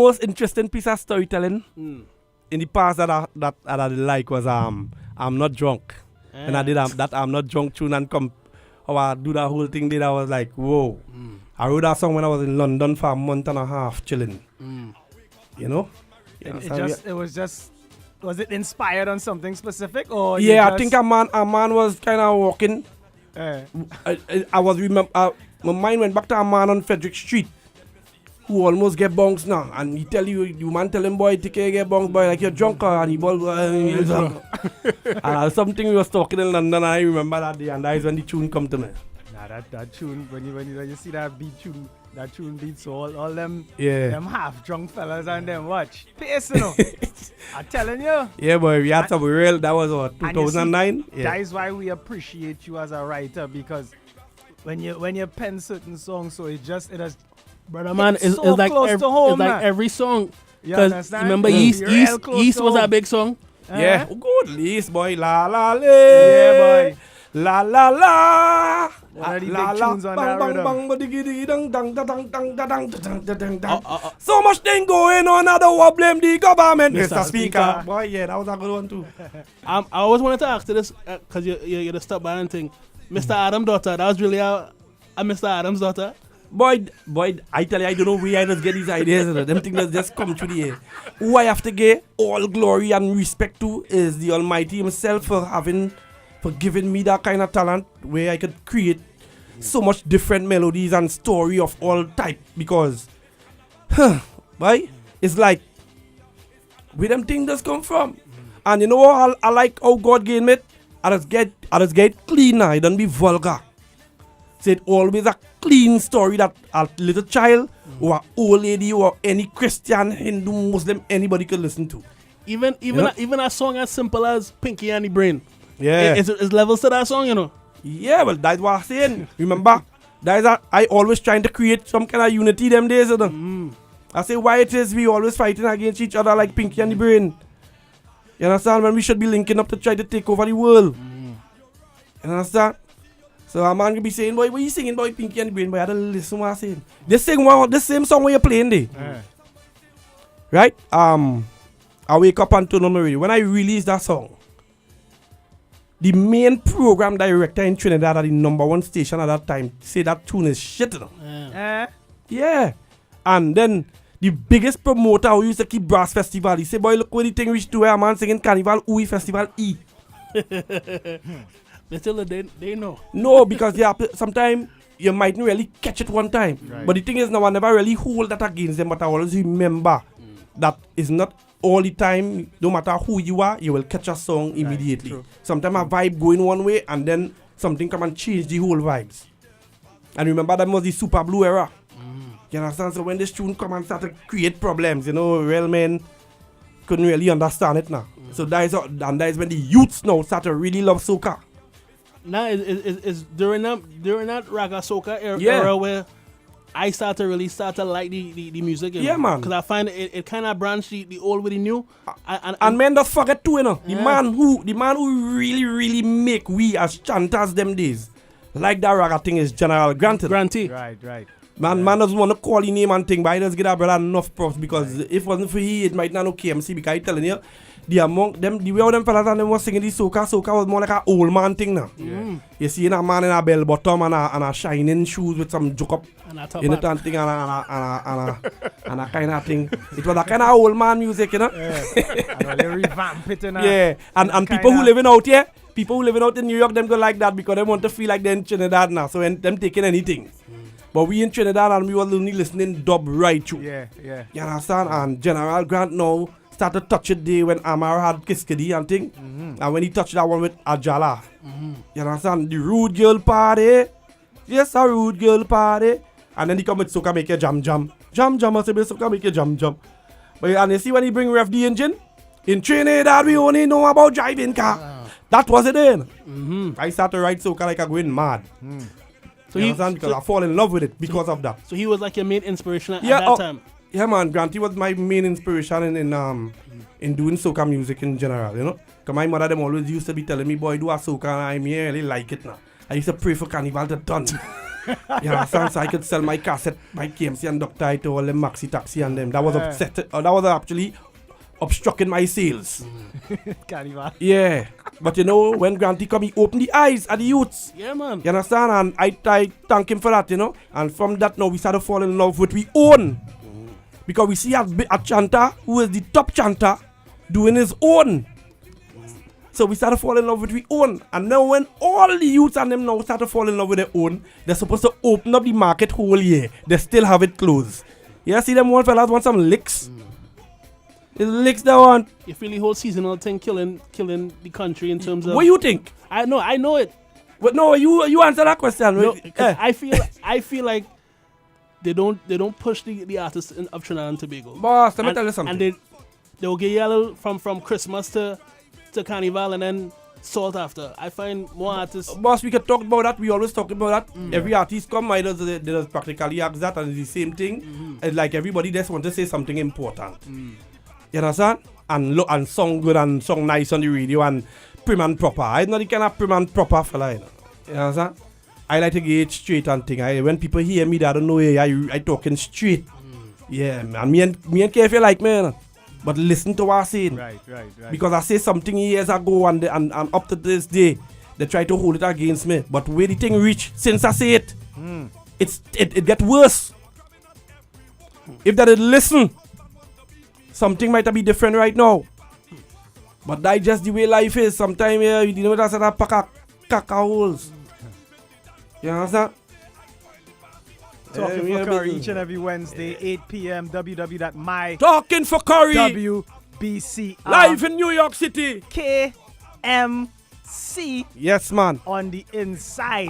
most interesting piece of storytelling in the past that I did like was I'm not drunk. And I did that I'm not drunk tune and how I do that whole thing there. I was like, whoa. I wrote that song when I was in London for a month and a half chilling. You know? Was it inspired on something specific or? Yeah, I think a man was kind of walking. I was my mind went back to a man on Frederick Street who almost get bonks now, and he tell you man tell him boy take care get bonks boy like you're drunk and he ball and something we was talking in London and I remember that day and that is when the tune come to me. Nah, that tune when you see that tune beats so all them half drunk fellas and them watch pace, you know. I'm telling you. Yeah, boy, we had some real. That was what 2009. That is why we appreciate you as a writer, because when you pen certain songs, so it has. Brother man, it's so like every song. Because remember, East was a big song. Yeah, good. East boy, la la la. Yeah, boy. La la la. One of the big tunes on that rhythm. So much thing going on, I don't want blame the government, Mr. Speaker. Boy, yeah, that was a good one too. I always wanted to ask you this, because you're the stop by and thing. Mr. Adam's daughter, that was really a Mr. Adam's daughter? Boy, I tell you, I don't know where I just get these ideas. Them things that just come through the air. Who I have to give all glory and respect to is the Almighty himself for giving me that kind of talent where I could create so much different melodies and story of all type, because boy, it's like where them things just come from. And you know what I like how God gave it? I just get clean now, it don't be vulgar. So it's always a clean story that a little child or an old lady or any Christian, Hindu, Muslim, anybody could listen to. Even a song as simple as Pinky and the Brain. Yeah. It's levels to that song, you know. Yeah, well, that's what I'm saying. Remember, I always trying to create some kind of unity them days. You know? I say why it is we always fighting against each other like Pinky and the Brain. You understand? When we should be linking up to try to take over the world. You understand? So a man could be saying, boy, what you singing, boy, Pinky and the Brain? Boy, I don't listen to what I'm saying. They sing the same song when you're playing there. Right? I wake up on Tone on my radio. When I release that song, the main program director in Trinidad at the #1 station at that time say that tune is shit. Yeah. And then the biggest promoter who used to keep Brass Festival, he say, boy, look what the thing reached to where a man singing Carnival, Ui Festival E. They still they know. No, because sometimes you mightn't really catch it one time. Right. But the thing is, now I never really hold that against them, but I always remember that it's not all the time, no matter who you are, you will catch a song immediately. Right, sometimes a vibe going one way and then something come and change the whole vibes. And remember that was the Super Blue era. You understand? So when this tune come and start to create problems, you know, real men couldn't really understand it now. So that is when the youths now start to really love soca. Now is during that raga soca era where I start to like the music. Yeah, man. Because I find it kind of branched the old with the new. And men just forget too, you know. The man who really, really make we as chanters them days like that raga thing is General Granty. Right. Man doesn't want to call his name and thing, but he does get a brother enough props because if it wasn't for he, it might not know KMC, because I'm telling you, the way all them fellas and them was singing the soca was more like an old man thing now. You see a man in a bell bottom and a shining shoes with some joke up in it and thing and a kind of thing. It was a kind of old man music, you know. And they revamp it in and people who living out here, people who living out in New York, them go like that because they want to feel like they're in Trinidad now. So when them taking anything. But we in Trinidad and we were only listening dub right through. Yeah. You understand? And General Grant now started touch it day when Amar had Kiskadi and thing. And when he touched that one with Ajala. You understand? The rude girl party. Yes, a rude girl party. And then he come with soca make a jam. Jam, I say soca make a jam. But and you see when he bring Rev the engine? In Trinidad we only know about driving car. That was it then. I started to ride soca like a going mad. So you understand? Because I fall in love with it because of that. So he was like your main inspiration at that time? Yeah, man. Granty was my main inspiration in doing soca music in general, you know. Because my mother, them always used to be telling me, boy, do a soca, and I really like it now. I used to pray for Carnival to done. You understand? So I could sell my cassette, my KMC and Dr. I to all them Maxi Taxi and them. That was that was actually obstructing my sales. Carnival. Yeah. But you know, when Granty come, he opened the eyes of the youths. Yeah, man. You understand? And I thank him for that, you know. And from that now, we started falling in love with we own. Because we see a chanter who is the top chanter doing his own. So we started falling in love with we own. And now when all the youths and them now start to fall in love with their own, they're supposed to open up the market whole year. They still have it closed. Yeah, see them one fellas want some licks. It's licks they want. You feel the whole seasonal thing killing the country in terms of... What you think? I know it. But no, you answer that question. No, I feel like they don't push the artists of Trinidad and Tobago. Boss, let me tell you something. And they'll get yellow from Christmas to Carnival and then salt after. I find more artists... Boss, we can talk about that. We always talk about that. Every artist come, they just practically ask that and it's the same thing. And like everybody just want to say something important. You understand? And look and song good and song nice on the radio and prim and proper. I'm not the kind of prim and proper fella, you know. You understand? I like to get it straight and thing. When people hear me, they don't know I talking straight. Yeah, man. Me and care if you like me, you know? But listen to what I'm saying. Right. Because I say something years ago and up to this day, they try to hold it against me. But where the thing reach, since I say it, it get worse. If they did listen, something might be different right now. But that's just the way life is. Sometimes you know that's a pack of caca holes. You understand? Talking for Curry each and every Wednesday, 8 p.m. www.my Talking for Curry. WBC. Live in New York City. KMC. Yes, man. On the inside.